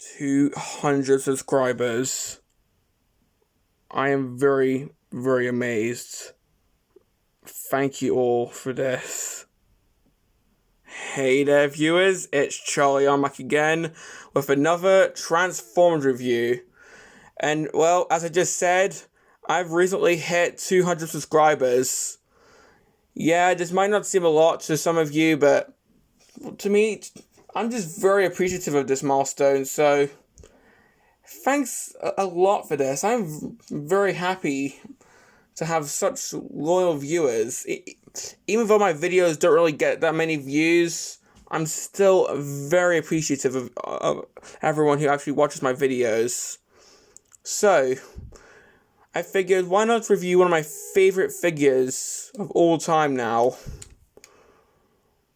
200 subscribers. I am very, very amazed. Thank you all for this. Hey there viewers, it's Charlie. I'm back again with another Transformers review. And well, as I just said, I've recently hit 200 subscribers. Yeah, this might not seem a lot to some of you, but to me, I'm just very appreciative of this milestone, so thanks a lot for this. I'm very happy to have such loyal viewers. Even though my videos don't really get that many views, I'm still very appreciative of everyone who actually watches my videos. So, I figured, why not review one of my favorite figures of all time now?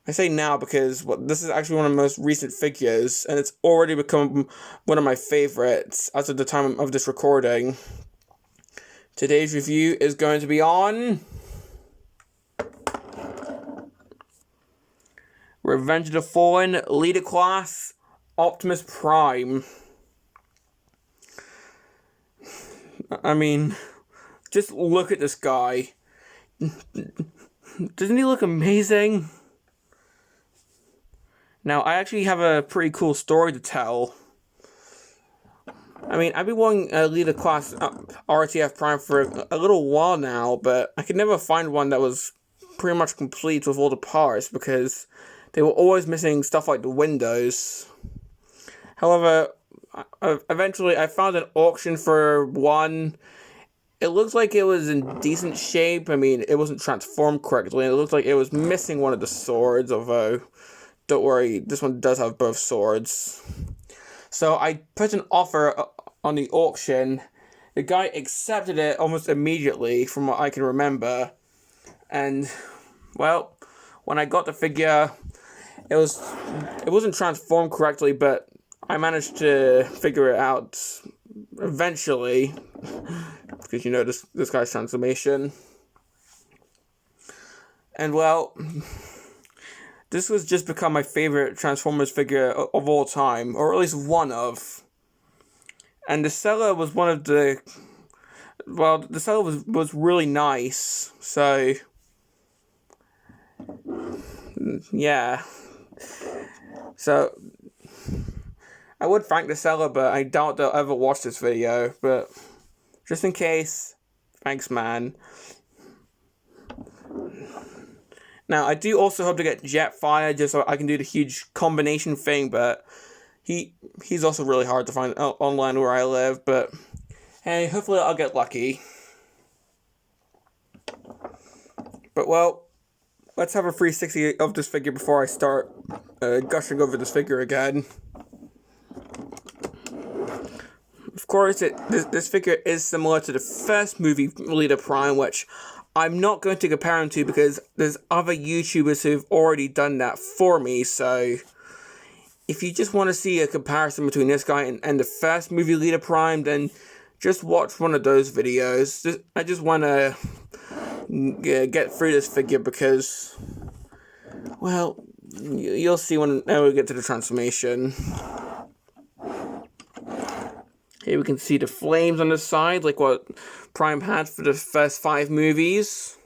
I say now because this is actually one of the most recent figures, and it's already become one of my favorites as of the time of this recording. Today's review is going to be on Revenge of the Fallen Leader Class Optimus Prime. I mean, just look at this guy. Doesn't he look amazing? Now, I actually have a pretty cool story to tell. I mean, I've been wanting a Leader Class ROTF Prime for a little while now, but I could never find one that was pretty much complete with all the parts because they were always missing stuff like the windows. However, eventually I found an auction for one. It looks like it was in decent shape. I mean, it wasn't transformed correctly, and it looked like it was missing one of the swords, although don't worry, this one does have both swords. So I put an offer on the auction. The guy accepted it almost immediately, from what I can remember. And, well, when I got the figure, it wasn't transformed correctly, but I managed to figure it out eventually. Because, you know, this guy's transformation. And, well, this was just become my favorite Transformers figure of all time, or at least one of. And the seller was one of the... Well, the seller was really nice, so... Yeah. So, I would thank the seller, but I doubt they'll ever watch this video, but just in case, thanks man. Now, I do also hope to get Jetfire just so I can do the huge combination thing, but he's also really hard to find online where I live, but hey, hopefully I'll get lucky. But well, let's have a 360 of this figure before I start gushing over this figure again. Of course, this figure is similar to the first movie, Leader Prime, which I'm not going to compare him to because there's other YouTubers who've already done that for me, so if you just want to see a comparison between this guy and the first movie Leader Prime, then just watch one of those videos. I just want to get through this figure because, well, you'll see when we get to the transformation. Here we can see the flames on the side, like what Prime had for the first 5 movies.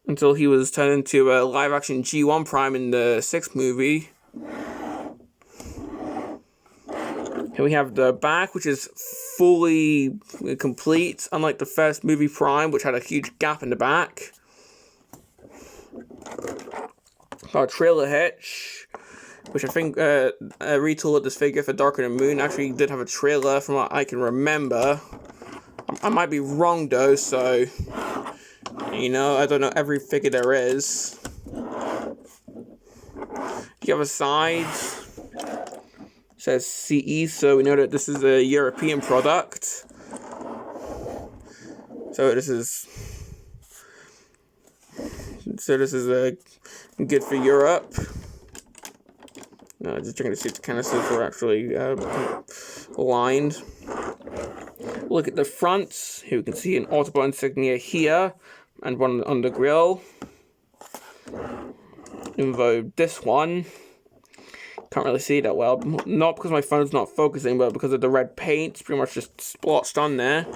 Until he was turned into a live-action G1 Prime in the 6th movie. Here we have the back, which is fully complete, unlike the first movie Prime, which had a huge gap in the back. Our trailer hitch, which I think a retool of this figure for Darker Than Moon actually did have a trailer from what I can remember. I might be wrong though, so, you know, I don't know every figure there is. The other side says CE, so we know that this is a European product. So this is good for Europe. Just checking to see if the canisters were actually aligned. Look at the front. Here we can see an Autobot insignia here, and one on the grill. Though this one Can't really see that well. Not because my phone's not focusing, but because of the red paint. It's pretty much just splotched on there.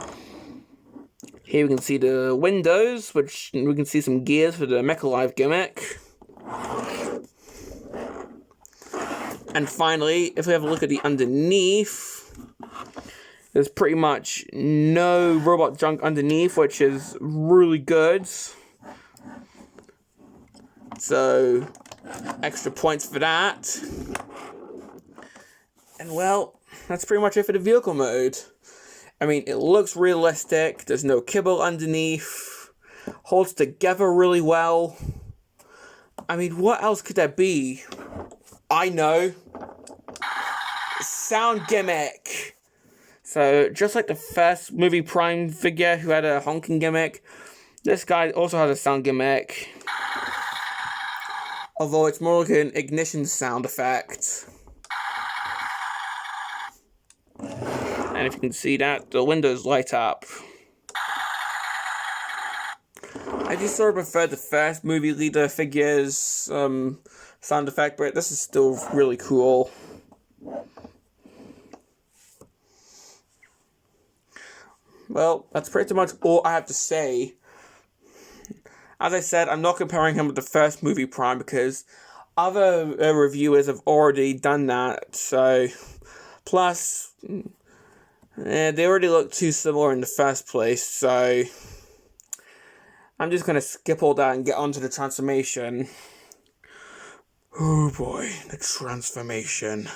Here we can see the windows, which we can see some gears for the Mecha Live gimmick. And finally, if we have a look at the underneath, there's pretty much no robot junk underneath, which is really good. So, extra points for that. And well, that's pretty much it for the vehicle mode. I mean, it looks realistic, there's no kibble underneath, holds together really well. I mean, what else could there be? I know. Sound gimmick. So, just like the first movie Prime figure who had a honking gimmick, this guy also has a sound gimmick. Although it's more like an ignition sound effect. And if you can see that, the windows light up. I just sort of prefer the first movie leader figure's sound effect, but this is still really cool. Well, that's pretty much all I have to say. As I said, I'm not comparing him with the first movie Prime because other reviewers have already done that, so... Plus... they already look too similar in the first place, so I'm just gonna skip all that and get onto the transformation. Oh boy, the transformation.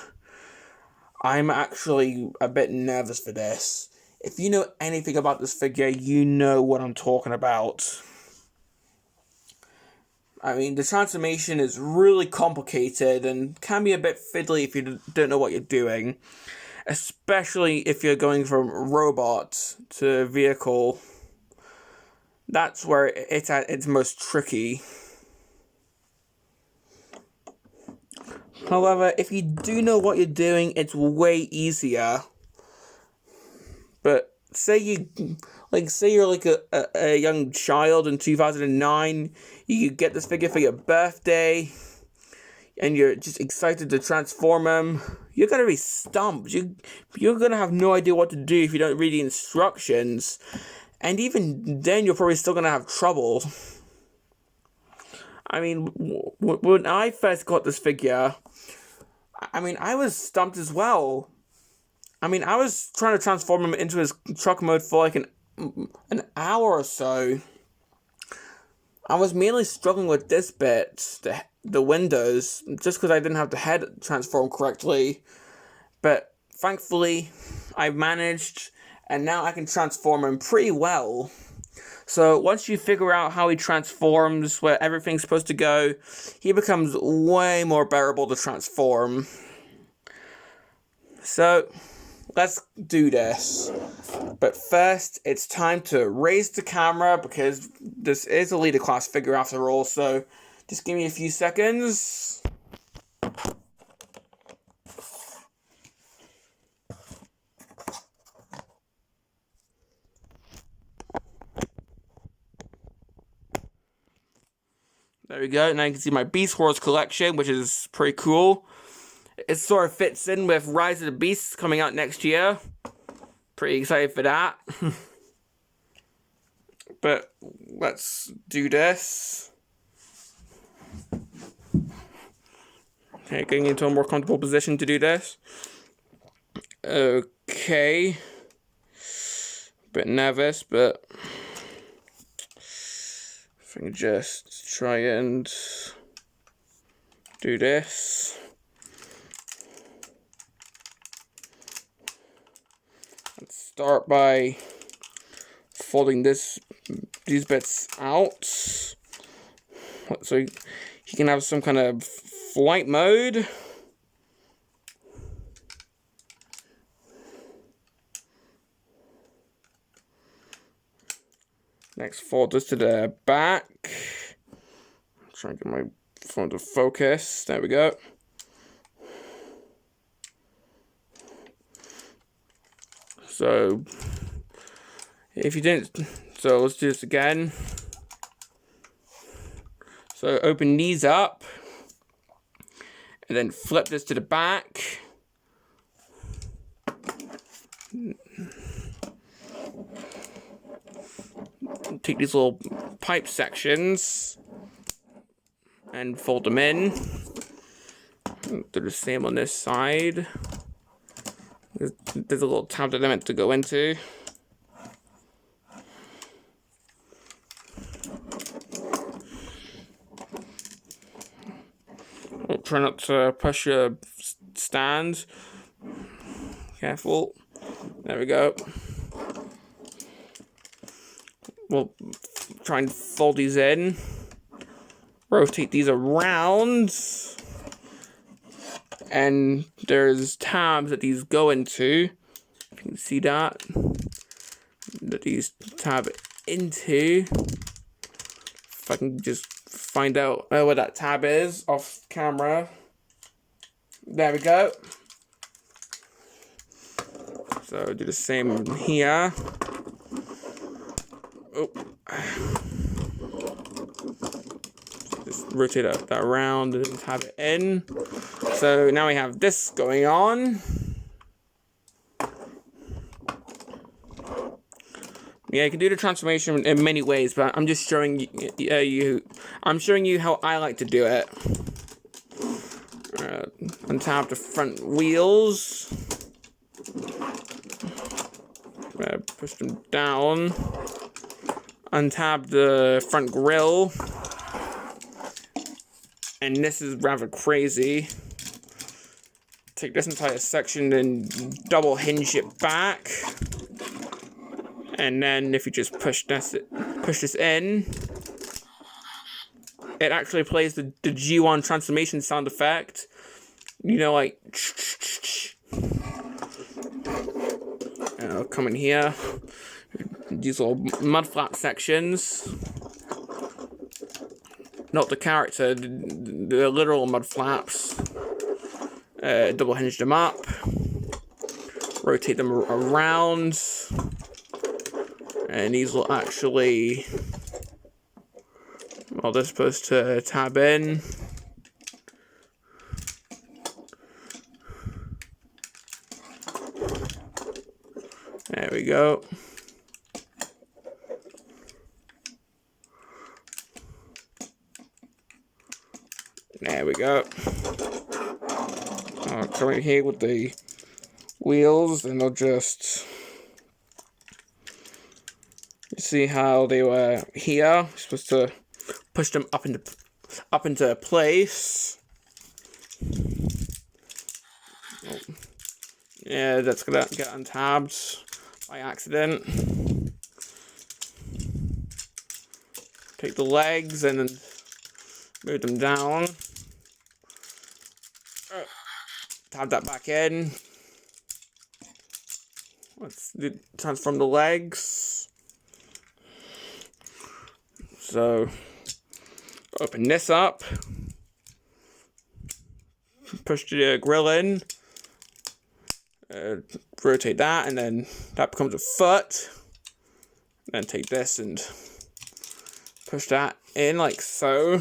I'm actually a bit nervous for this. If you know anything about this figure, you know what I'm talking about. I mean, the transformation is really complicated and can be a bit fiddly if you don't know what you're doing. Especially if you're going from robot to vehicle. That's where it's at its most tricky. However, if you do know what you're doing, it's way easier. But say you're like a young child in 2009, you get this figure for your birthday, and you're just excited to transform him, you're gonna be stumped. You're gonna have no idea what to do if you don't read the instructions. And even then, you're probably still gonna have trouble. I mean, when I first got this figure, I mean, I was stumped as well. I mean, I was trying to transform him into his truck mode for like an hour or so. I was mainly struggling with this bit, the windows, just because I didn't have the head transformed correctly. But thankfully, I managed, and now I can transform him pretty well. So once you figure out how he transforms, where everything's supposed to go, he becomes way more bearable to transform. So let's do this. But first, it's time to raise the camera because this is a leader class figure after all, so just give me a few seconds. There we go. Now you can see my Beast Wars collection, which is pretty cool. It sort of fits in with Rise of the Beasts coming out next year. Pretty excited for that. But let's do this. Okay, getting into a more comfortable position to do this. Okay. Bit nervous, but if I can just try and do this. Let's start by folding these bits out so he can have some kind of flight mode. Next, fold this to the back. Try and get my phone to focus. There we go. So, if you didn't, so let's do this again. So open these up, And then flip this to the back. Take these little pipe sections and fold them in. Do the same on this side. There's a little tab that they're meant to go into. Try not to push your stand. Careful. There we go. We'll try and fold these in. Rotate these around. And there's tabs that these go into. You can see that. That these tab into. If I can just find out where that tab is off camera. There we go. So do the same here. Oh. Just rotate that around and tab it in. So now we have this going on. Yeah, you can do the transformation in many ways, but I'm just showing you. I'm showing you how I like to do it. Untap the front wheels. Push them down. Untap the front grille. And this is rather crazy. Take this entire section and double hinge it back. And then if you just push this in, it actually plays the G1 transformation sound effect. You know, like, and I'll come in here. These little mud flap sections. Not the character, the literal mud flaps. Double hinge them up. Rotate them around. And these will actually, well, they're supposed to tab in. There we go. There we go. I'll come in here with the wheels and I'll just see how they were here. Supposed to push them up into place. Oh. Yeah, that's gonna get untabbed by accident. Take the legs and then move them down. Tab that back in. Let's transform the legs. So, open this up. Push the grill in. Rotate that, and then that becomes a foot. Then take this and push that in like so.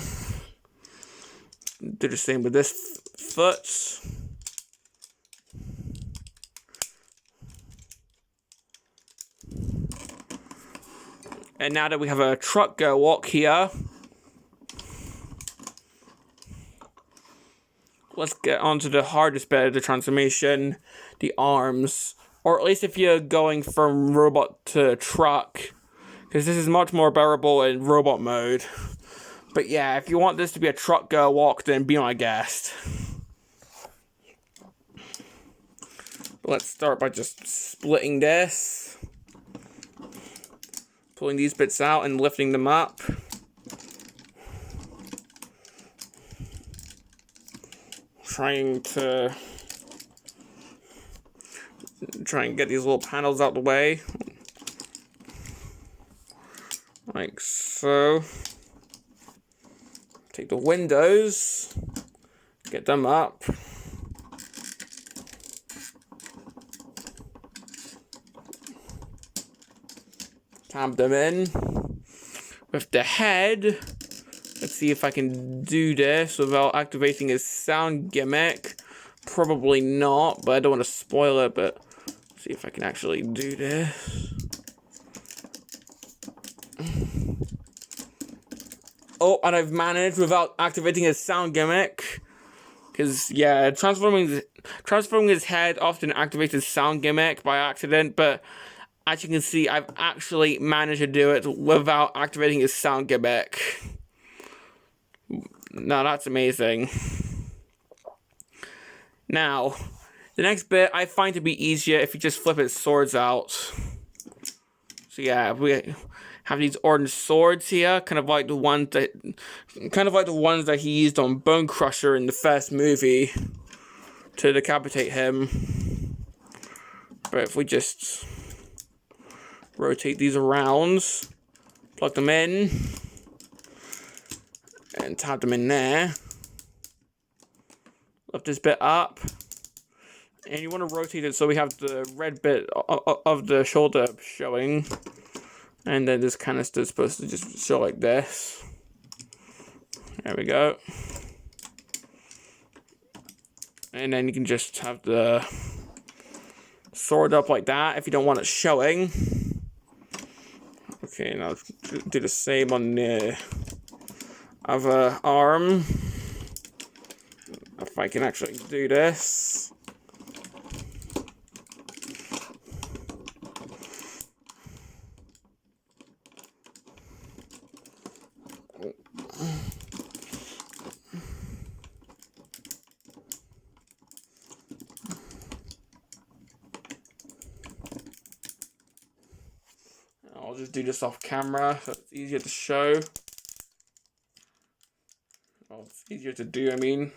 Do the same with this foot. And now that we have a truck go walk here, let's get onto the hardest bit of the transformation, the arms. Or at least if you're going from robot to truck, because this is much more bearable in robot mode. But yeah, if you want this to be a truck go walk, then be my guest. Let's start by just splitting this. Pulling these bits out and lifting them up. Trying and get these little panels out the way. Like so. Take the windows, get them up. Tab them in. With the head, let's see if I can do this without activating his sound gimmick. Probably not, but I don't want to spoil it, but see if I can actually do this. Oh, and I've managed without activating his sound gimmick. Because, yeah, transforming his head often activates his sound gimmick by accident, but as you can see, I've actually managed to do it without activating his sound gimmick. Now, that's amazing. Now, the next bit I find to be easier if you just flip his swords out. So yeah, we have these orange swords here, kind of like the ones that he used on Bone Crusher in the first movie to decapitate him. But if we just rotate these around, plug them in, and tap them in there. Lift this bit up, and you want to rotate it so we have the red bit of the shoulder showing, and then this canister is supposed to just show like this. There we go. And then you can just have the sword up like that if you don't want it showing. Okay, now do the same on the other arm. If I can actually do this. I'll just do this off camera so it's easier to show. Well, it's easier to do, I mean.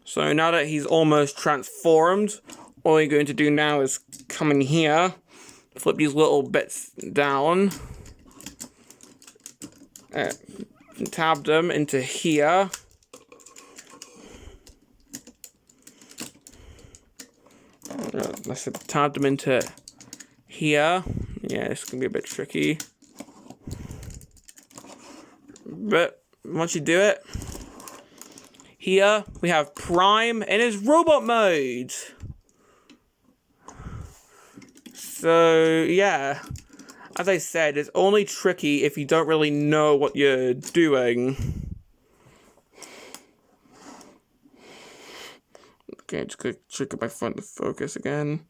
So now that he's almost transformed, all you're going to do now is come in here, flip these little bits down, tab them into here. Let's tab them into here. Yeah, it's going to be a bit tricky. But once you do it, here we have Prime in his robot mode. So yeah, as I said, it's only tricky if you don't really know what you're doing. Okay, just click my phone to focus again.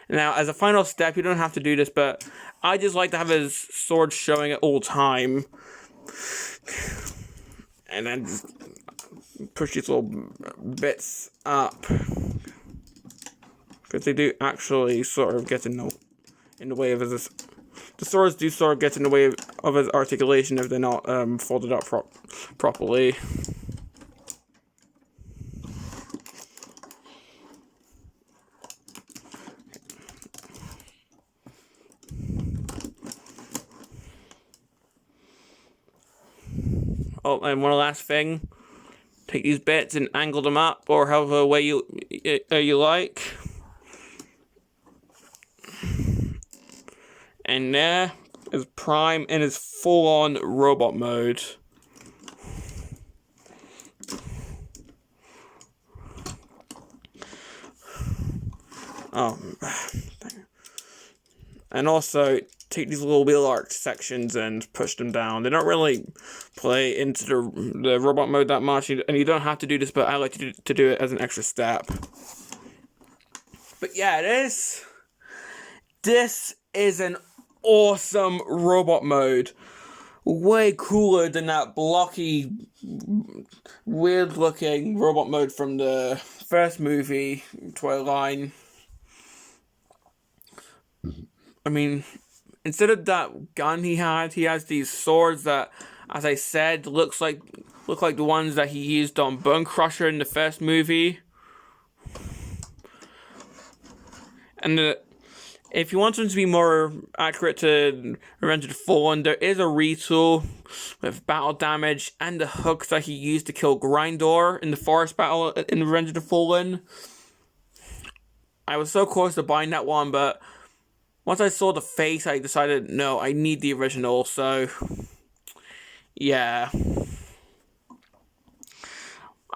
Now, as a final step, you don't have to do this, but I just like to have his sword showing at all time. And then just push these little bits up, because they do actually sort of get in the way of his. The swords do sort of get in the way of his articulation if they're not folded up properly. Oh, and one last thing. Take these bits and angle them up, or however way you like. And there is Prime in his full-on robot mode. Oh, and also take these little wheel arch sections and push them down. They don't really play into the robot mode that much, and you don't have to do this, but I like to do it as an extra step. But yeah, this is an awesome robot mode. Way cooler than that blocky, weird-looking robot mode from the first movie, Twilight. I mean, instead of that gun he has these swords that, as I said, look like the ones that he used on Bone Crusher in the first movie. And if you want them to be more accurate to Revenge of the Fallen, there is a retool with battle damage and the hooks that he used to kill Grindor in the forest battle in Revenge of the Fallen. I was so close to buying that one, but once I saw the face, I decided, no, I need the original, so yeah.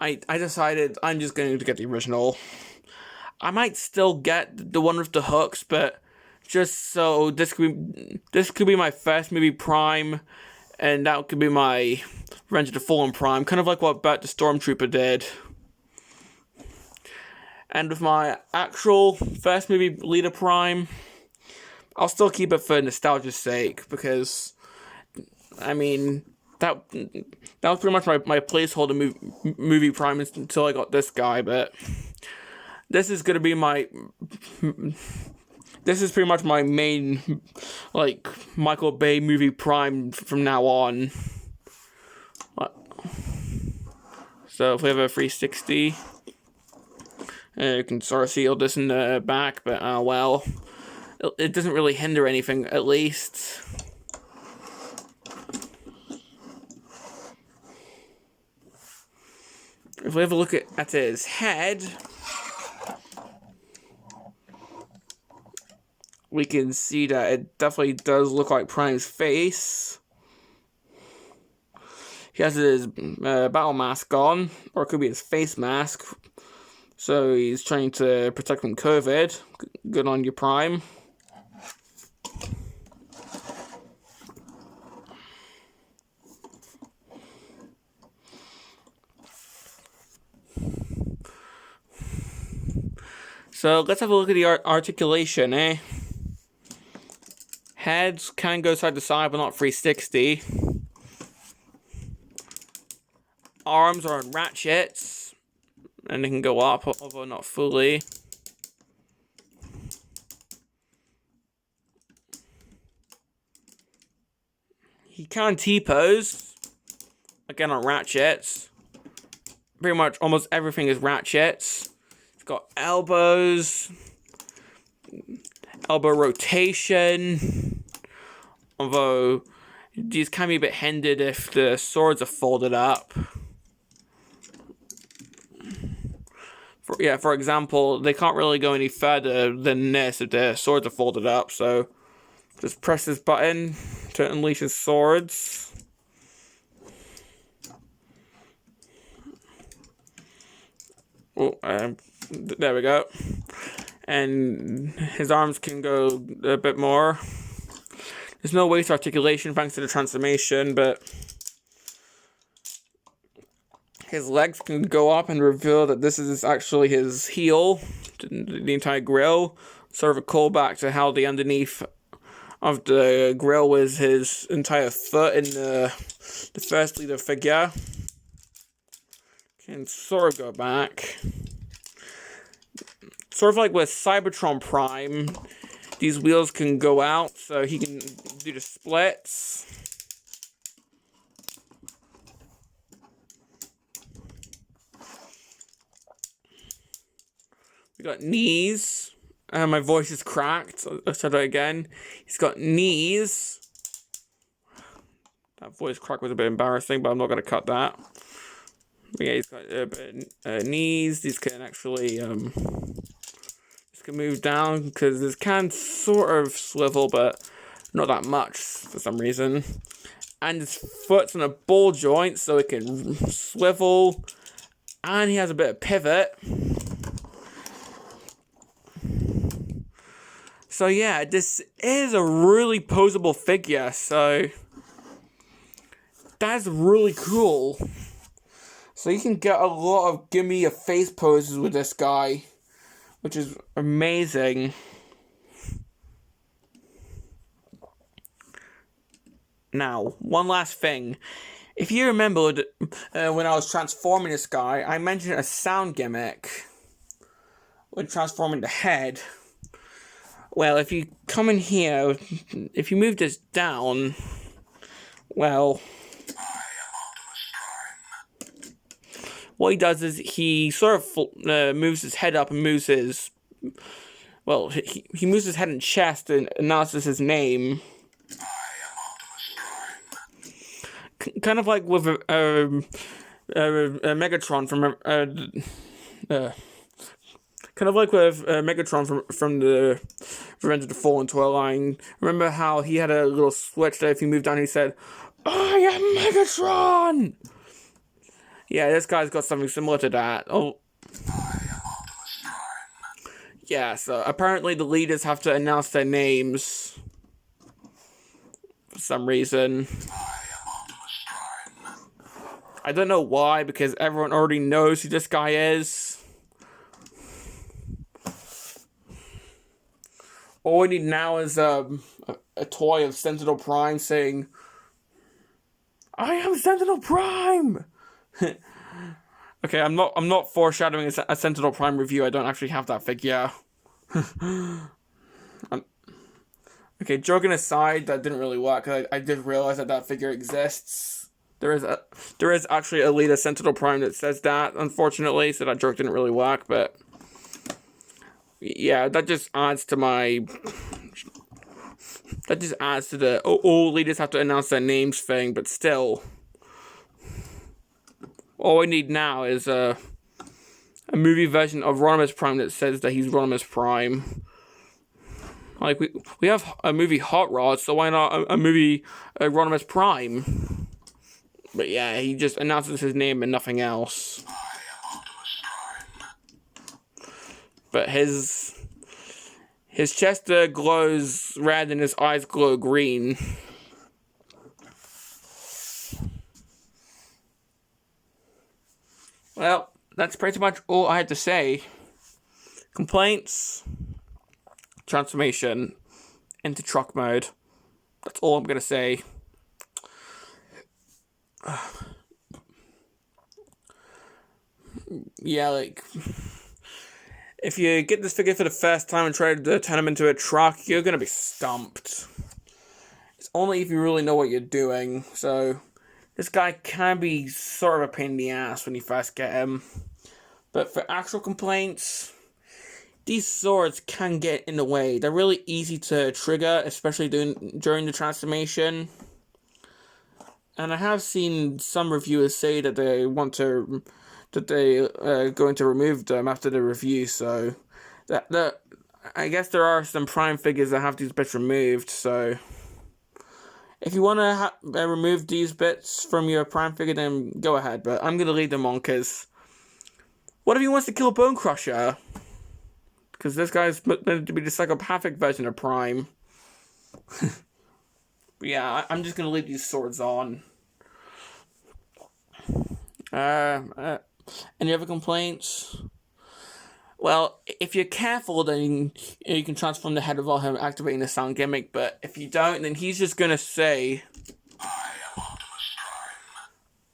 I decided I'm just going to get the original. I might still get the one with the hooks, but just so this could be my first movie Prime, and that could be my Revenge of the Fallen Prime, kind of like what Bert the Stormtrooper did. And with my actual first movie Leader Prime, I'll still keep it for nostalgia's sake, because, I mean, that was pretty much my placeholder movie Prime until I got this guy, but this is gonna be this is pretty much my main, like, Michael Bay movie Prime from now on. So if we have a 360, you can sort of see all this in the back, but well, it doesn't really hinder anything, at least. If we have a look at his head, we can see that it definitely does look like Prime's face. He has his battle mask on, or it could be his face mask. So he's trying to protect from COVID. Good on you, Prime. So let's have a look at the articulation, eh? Heads can go side to side, but not 360. Arms are on ratchets, and they can go up, although not fully. He can T-pose, again on ratchets. Pretty much almost everything is ratchets. He's got elbows, elbow rotation, although these can be a bit hindered if the swords are folded up. For example, they can't really go any further than this if the swords are folded up, so just press this button to unleash his swords. There we go. And his arms can go a bit more. There's no waist articulation thanks to the transformation, but his legs can go up and reveal that this is actually his heel, the entire grill. Sort of a callback to how the underneath of the grill was his entire foot in the first Leader figure. Can sort of go back. Sort of like with Cybertron Prime, these wheels can go out, so he can do the splits. We got knees. My voice is cracked. Let's try that again. He's got knees. That voice crack was a bit embarrassing, but I'm not going to cut that. But yeah, he's got knees. These can actually this can move down because this can sort of swivel, but not that much for some reason. And his foot's on a ball joint, so it can swivel. And he has a bit of pivot. So yeah, this is a really poseable figure, so that's really cool. So you can get a lot of gimme a face poses with this guy, which is amazing. Now, one last thing. If you remember when I was transforming this guy, I mentioned a sound gimmick when transforming the head. Well, if you come in here, if you move this down, well, what he does is he sort of moves his head up and moves his, well, he moves his head and chest and announces his name. I am Optimus Prime. Kind of like with Megatron from kind of like with Megatron from the Revenge of the Fallen toy line. Remember how he had a little switch that if you moved down, he said, "I am Megatron." Yeah, this guy's got something similar to that. Oh. I am Optimus Prime. Yeah, so apparently the leaders have to announce their names for some reason. I am Optimus Prime. I don't know why, because everyone already knows who this guy is. All we need now is a toy of Sentinel Prime saying, "I am Sentinel Prime." Okay, I'm not foreshadowing a Sentinel Prime review. I don't actually have that figure. Okay, joking aside, that didn't really work. I did realize that figure exists. There is actually a leader Sentinel Prime that says that, unfortunately, so that joke didn't really work, but yeah, that just adds to the all leaders have to announce their names thing, but still, all we need now is a movie version of Rodimus Prime that says that he's Rodimus Prime. Like, we have a movie Hot Rod, so why not a movie Rodimus Prime? But yeah, he just announces his name and nothing else. I am Optimus Prime. But his chest glows red and his eyes glow green. Well, that's pretty much all I had to say. Complaints, transformation into truck mode. That's all I'm gonna say. Yeah, like, if you get this figure for the first time and try to turn him into a truck, you're gonna be stumped. It's only if you really know what you're doing. So this guy can be sort of a pain in the ass when you first get him. But for actual complaints, these swords can get in the way. They're really easy to trigger, especially during the transformation. And I have seen some reviewers say that they going to remove them after the review. So I guess there are some Prime figures that have these bits removed. So if you want to remove these bits from your Prime figure, then go ahead. But I'm gonna leave them on because what if he wants to kill Bone Crusher? Because this guy's meant to be the psychopathic version of Prime. Yeah, I'm just gonna leave these swords on. Any other complaints? Well, if you're careful, then you can transform the head without him activating the sound gimmick. But if you don't, then he's just gonna say, I am Optimus Prime.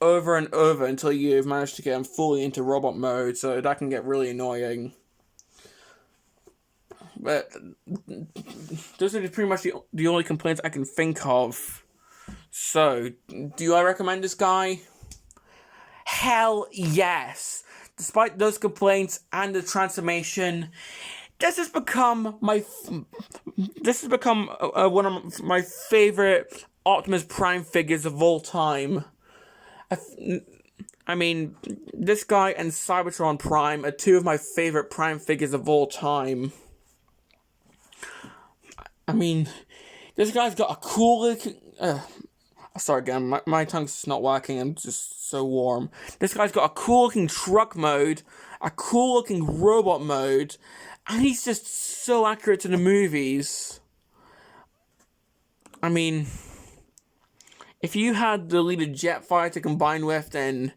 over and over until you've managed to get him fully into robot mode. So that can get really annoying. But those are pretty much the only complaints I can think of. So, do I recommend this guy? Hell yes! Despite those complaints and the transformation, this has become one of my favorite Optimus Prime figures of all time. I mean, this guy and Cybertron Prime are two of my favorite Prime figures of all time. I mean, this guy's got a cool looking... sorry again, my tongue's just not working, I'm just so warm. This guy's got a cool looking truck mode, a cool looking robot mode, and he's just so accurate to the movies. I mean, if you had the leader Jetfire to combine with, then...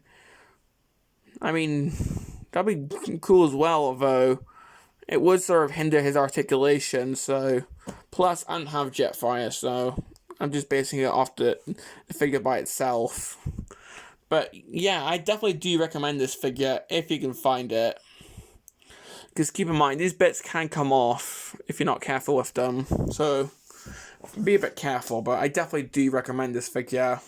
I mean, that'd be cool as well, although it would sort of hinder his articulation, so... Plus, I don't have Jetfire, so I'm just basing it off the figure by itself. But yeah, I definitely do recommend this figure if you can find it. Because keep in mind, these bits can come off if you're not careful with them. So be a bit careful, but I definitely do recommend this figure.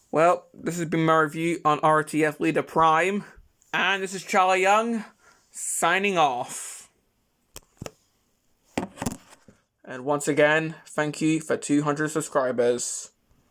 Well, this has been my review on ROTF Leader Prime. And this is Charlie Young, signing off. And once again, thank you for 200 subscribers.